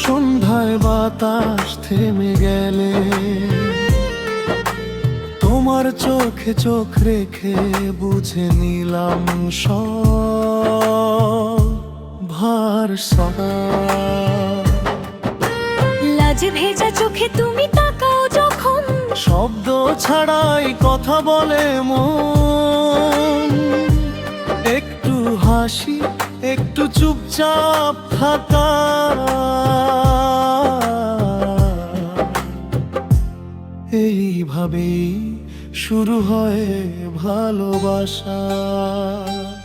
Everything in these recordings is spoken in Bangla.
সন্ধ্যায় বাতাস থেমে গেলে তোমার চোখে চোখ রেখে বুঝে নিলাম সব ভার সদা। লাজ ভেজা চোখে তুমি তাকাও যখন, শব্দ ছাড়াই কথা বলে মন। একটু হাসি, একটু চুপচাপ থাকা, এইভাবেই শুরু হয় ভালোবাসা।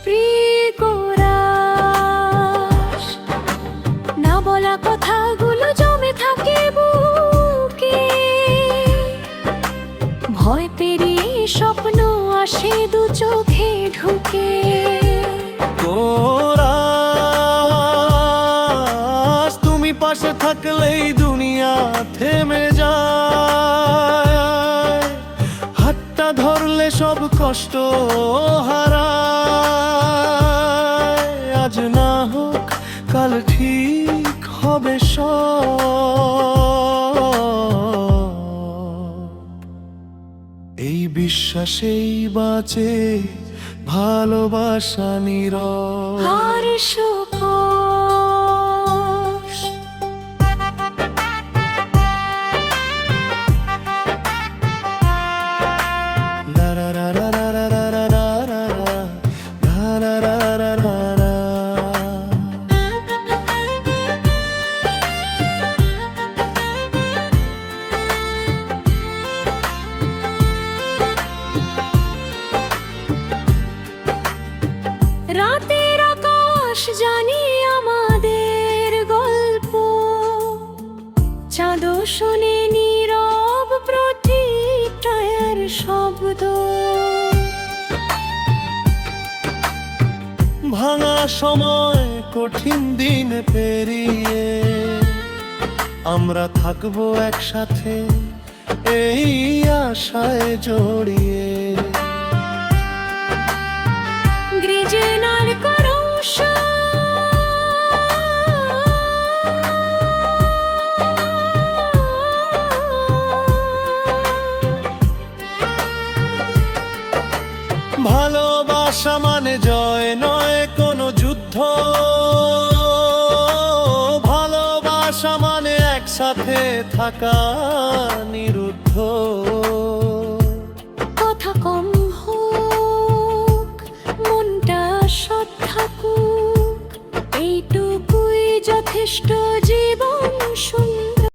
প্রিয়রাস, না বলা কথাগুলো জমে থাকে বুকে, ভয় পেরিয়ে স্বপ্ন আসে দু চোখে ঢুকে। কোরাস, তুমি পাশে থাকলেই দুনিয়া থেমে যায়। হাতটা ধরলে সব কষ্ট হারায়। আজ না হোক কাল ঠিক হবে সব, এই বিশ্বাসেই বাঁচে ভালোবাসা নীরব। আর সুখোষ লা লা লা লা লা লা লা লা লা লা লা লা লা লা লা। রাতের আকাশ জানি আমাদের গল্প, চাঁদ শুনে নীরব প্রতিটার শব্দ। ভাঙা সময় কঠিন দিন পেরিয়ে আমরা থাকবো একসাথে এই আশায় জড়িয়ে। গৃজনার করুষ ভালোবাসা মানে জয় নয় কোনো যুদ্ধ, ভালোবাসা মানে একসাথে থাকা নিরুদ্ধ। কথা কম হোক, মনটা সৎ থাকুক, এইটুকুই যথেষ্ট জীবন সুন্দর।